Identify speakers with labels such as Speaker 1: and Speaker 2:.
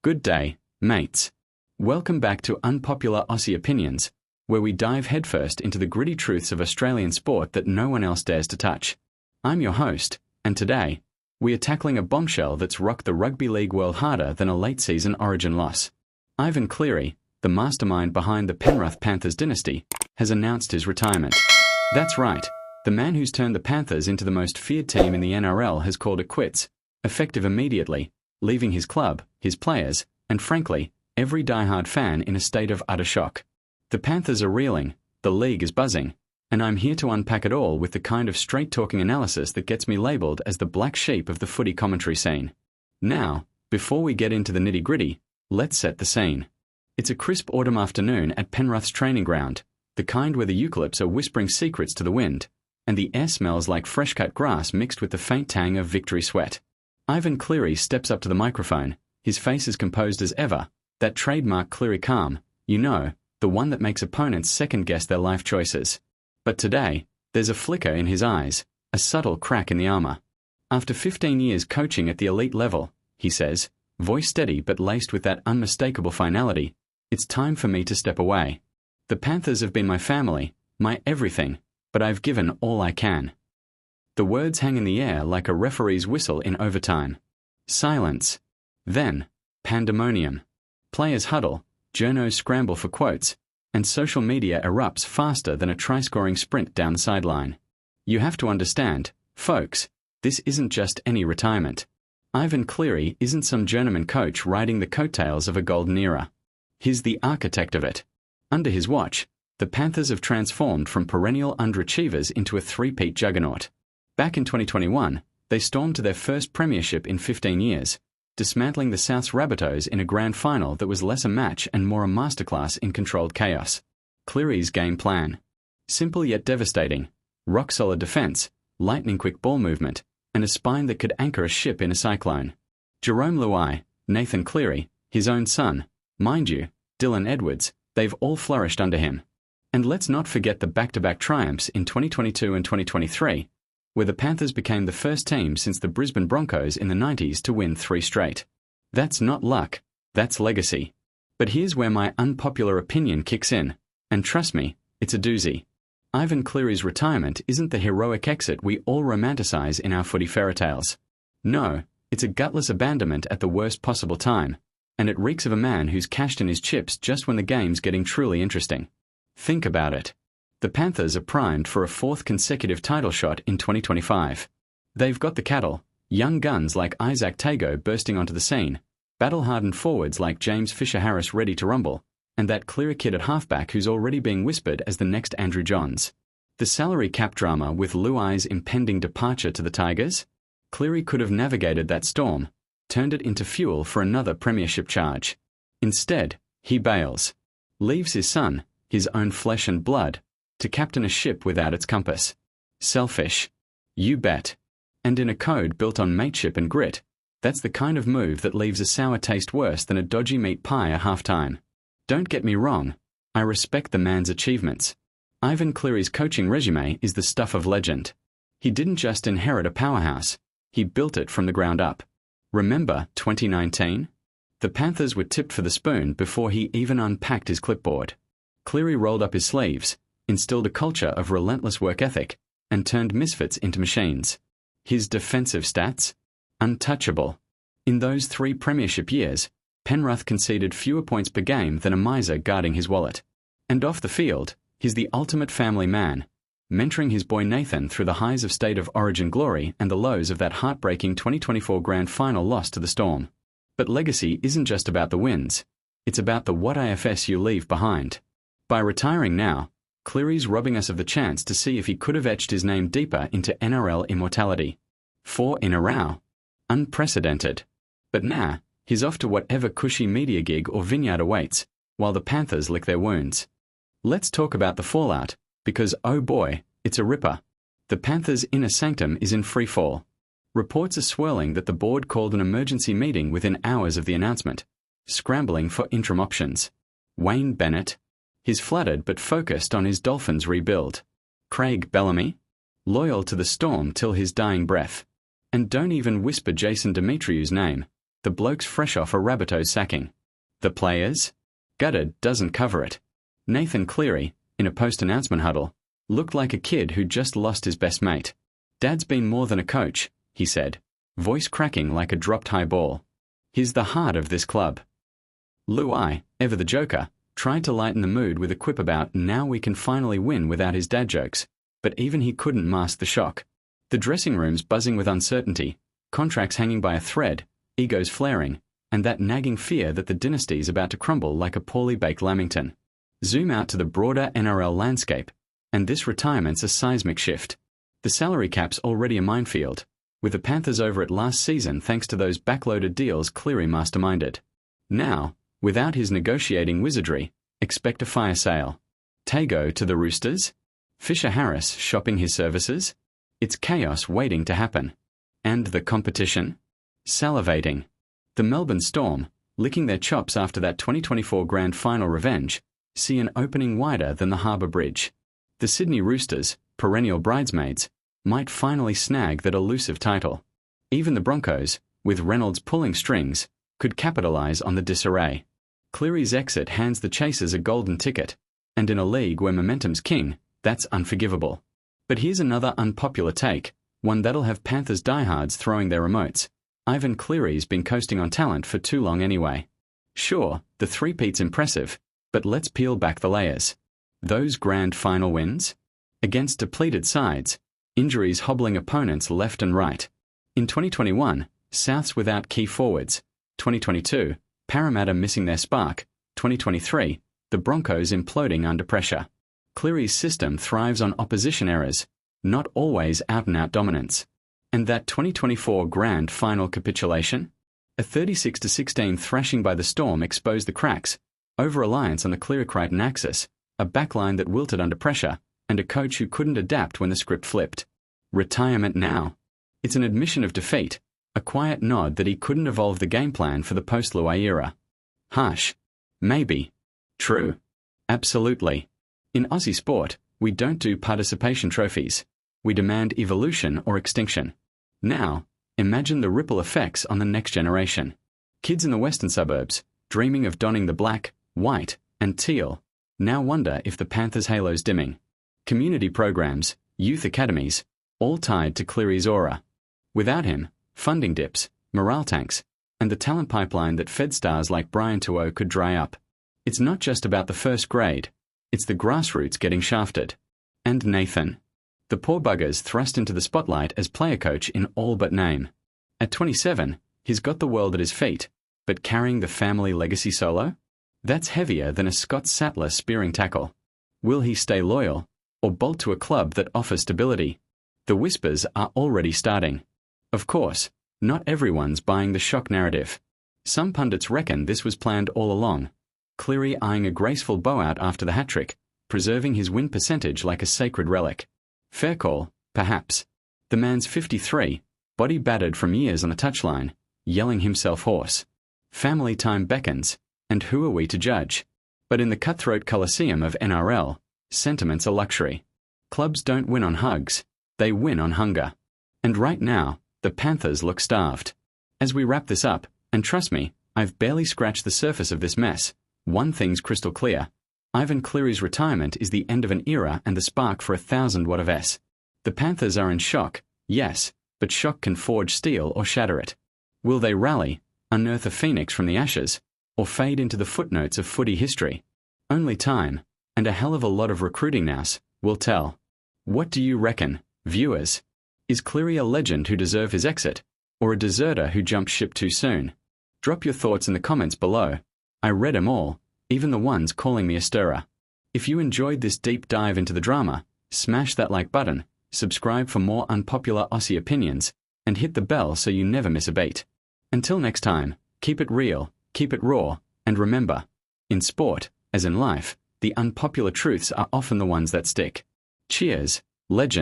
Speaker 1: Good day, mates. Welcome back to Unpopular Aussie Opinions, where we dive headfirst into the gritty truths of Australian sport that no one else dares to touch. I'm your host, and today, we are tackling a bombshell that's rocked the rugby league world harder than a late-season origin loss. Ivan Cleary, the mastermind behind the Penrith Panthers dynasty, has announced his retirement. That's right, the man who's turned the Panthers into the most feared team in the NRL has called it quits, effective immediately, leaving his club, his players, and frankly, every diehard fan in a state of utter shock. The Panthers are reeling, the league is buzzing, and I'm here to unpack it all with the kind of straight-talking analysis that gets me labelled as the black sheep of the footy commentary scene. Now, before we get into the nitty-gritty, let's set the scene. It's a crisp autumn afternoon at Penrith's training ground, the kind where the eucalypts are whispering secrets to the wind, and the air smells like fresh-cut grass mixed with the faint tang of victory sweat. Ivan Cleary steps up to the microphone, his face as composed as ever, that trademark Cleary calm, you know, the one that makes opponents second-guess their life choices. But today, there's a flicker in his eyes, a subtle crack in the armour. After 15 years coaching at the elite level, he says, voice steady but laced with that unmistakable finality, it's time for me to step away. The Panthers have been my family, my everything, but I've given all I can. The words hang in the air like a referee's whistle in overtime. Silence. Then, pandemonium. Players huddle, journos scramble for quotes, and social media erupts faster than a try-scoring sprint down the sideline. You have to understand, folks, this isn't just any retirement. Ivan Cleary isn't some journeyman coach riding the coattails of a golden era. He's the architect of it. Under his watch, the Panthers have transformed from perennial underachievers into a three-peat juggernaut. Back in 2021, they stormed to their first premiership in 15 years, dismantling the Souths Rabbitohs in a grand final that was less a match and more a masterclass in controlled chaos. Cleary's game plan. Simple yet devastating. Rock-solid defence, lightning-quick ball movement, and a spine that could anchor a ship in a cyclone. Jarome Luai, Nathan Cleary, his own son, mind you, Dylan Edwards, they've all flourished under him. And let's not forget the back-to-back triumphs in 2022 and 2023, where the Panthers became the first team since the Brisbane Broncos in the 90s to win 3 straight. That's not luck, that's legacy. But here's where my unpopular opinion kicks in, and trust me, it's a doozy. Ivan Cleary's retirement isn't the heroic exit we all romanticise in our footy fairytales. No, it's a gutless abandonment at the worst possible time, and it reeks of a man who's cashed in his chips just when the game's getting truly interesting. Think about it. The Panthers are primed for a 4th consecutive title shot in 2025. They've got the cattle, young guns like Isaac Tago bursting onto the scene, battle-hardened forwards like James Fisher-Harris ready to rumble, and that Cleary kid at halfback who's already being whispered as the next Andrew Johns. The salary cap drama with Luai's impending departure to the Tigers? Cleary could have navigated that storm, turned it into fuel for another premiership charge. Instead, he bails. Leaves his son, his own flesh and blood, to captain a ship without its compass. Selfish. You bet. And in a code built on mateship and grit, that's the kind of move that leaves a sour taste worse than a dodgy meat pie at halftime. Don't get me wrong, I respect the man's achievements. Ivan Cleary's coaching resume is the stuff of legend. He didn't just inherit a powerhouse, he built it from the ground up. Remember 2019? The Panthers were tipped for the spoon before he even unpacked his clipboard. Cleary rolled up his sleeves, instilled a culture of relentless work ethic, and turned misfits into machines. His defensive stats? Untouchable. In those 3 premiership years, Penrith conceded fewer points per game than a miser guarding his wallet. And off the field, he's the ultimate family man, mentoring his boy Nathan through the highs of state of origin glory and the lows of that heartbreaking 2024 grand final loss to the Storm. But legacy isn't just about the wins, it's about the what ifs you leave behind. By retiring now, Cleary's robbing us of the chance to see if he could have etched his name deeper into NRL immortality. 4 in a row. Unprecedented. But nah, he's off to whatever cushy media gig or vineyard awaits, while the Panthers lick their wounds. Let's talk about the fallout, because oh boy, it's a ripper. The Panthers' inner sanctum is in free fall. Reports are swirling that the board called an emergency meeting within hours of the announcement, scrambling for interim options. Wayne Bennett. He's fluttered but focused on his Dolphins rebuild. Craig Bellamy, loyal to the Storm till his dying breath. And don't even whisper Jason Demetriou's name. The bloke's fresh off a Rabbitohs sacking. The players? Gutted doesn't cover it. Nathan Cleary, in a post-announcement huddle, looked like a kid who'd just lost his best mate. Dad's been more than a coach, he said, voice cracking like a dropped high ball. He's the heart of this club. Luai, ever the joker, tried to lighten the mood with a quip about now we can finally win without his dad jokes, but even he couldn't mask the shock. The dressing room's buzzing with uncertainty, contracts hanging by a thread, egos flaring, and that nagging fear that the dynasty's about to crumble like a poorly baked lamington. Zoom out to the broader NRL landscape, and this retirement's a seismic shift. The salary cap's already a minefield, with the Panthers over it last season thanks to those backloaded deals Cleary masterminded. Now, without his negotiating wizardry, expect a fire sale. Tago to the Roosters? Fisher Harris shopping his services? It's chaos waiting to happen. And the competition? Salivating. The Melbourne Storm, licking their chops after that 2024 Grand Final revenge, see an opening wider than the Harbour Bridge. The Sydney Roosters, perennial bridesmaids, might finally snag that elusive title. Even the Broncos, with Reynolds pulling strings, could capitalise on the disarray. Cleary's exit hands the chasers a golden ticket, and in a league where momentum's king, that's unforgivable. But here's another unpopular take, one that'll have Panthers diehards throwing their remotes. Ivan Cleary's been coasting on talent for too long anyway. Sure, the three-peat's impressive, but let's peel back the layers. Those grand final wins? Against depleted sides, injuries hobbling opponents left and right. In 2021, Souths without key forwards. 2022, Parramatta missing their spark. 2023, the Broncos imploding under pressure. Cleary's system thrives on opposition errors, not always out-and-out dominance. And that 2024 grand final capitulation? A 36-16 thrashing by the Storm exposed the cracks, over-reliance on the Cleary-Crichton axis, a backline that wilted under pressure, and a coach who couldn't adapt when the script flipped. Retirement now. It's an admission of defeat, a quiet nod that he couldn't evolve the game plan for the post-Luai era. Harsh. Maybe. True. Absolutely. In Aussie sport, we don't do participation trophies. We demand evolution or extinction. Now, imagine the ripple effects on the next generation. Kids in the western suburbs, dreaming of donning the black, white, and teal, now wonder if the Panthers' halo's dimming. Community programs, youth academies, all tied to Cleary's aura. Without him, funding dips, morale tanks, and the talent pipeline that fed stars like Brian Tuo could dry up. It's not just about the first grade, it's the grassroots getting shafted. And Nathan. The poor bugger's thrust into the spotlight as player coach in all but name. At 27, he's got the world at his feet, but carrying the family legacy solo? That's heavier than a Scott Sattler spearing tackle. Will he stay loyal, or bolt to a club that offers stability? The whispers are already starting. Of course, not everyone's buying the shock narrative. Some pundits reckon this was planned all along. Cleary eyeing a graceful bow out after the hat-trick, preserving his win percentage like a sacred relic. Fair call, perhaps. The man's 53, body battered from years on the touchline, yelling himself hoarse. Family time beckons, and who are we to judge? But in the cutthroat coliseum of NRL, sentiment's a luxury. Clubs don't win on hugs, they win on hunger. And right now, the Panthers look starved. As we wrap this up, and trust me, I've barely scratched the surface of this mess, one thing's crystal clear. Ivan Cleary's retirement is the end of an era and the spark for 1,000 watt of S. The Panthers are in shock, yes, but shock can forge steel or shatter it. Will they rally, unearth a phoenix from the ashes, or fade into the footnotes of footy history? Only time, and a hell of a lot of recruiting nous, will tell. What do you reckon, viewers? Is Cleary a legend who deserved his exit, or a deserter who jumped ship too soon? Drop your thoughts in the comments below. I read 'em all, even the ones calling me a stirrer. If you enjoyed this deep dive into the drama, smash that like button, subscribe for more unpopular Aussie opinions, and hit the bell so you never miss a beat. Until next time, keep it real, keep it raw, and remember, in sport, as in life, the unpopular truths are often the ones that stick. Cheers, legend.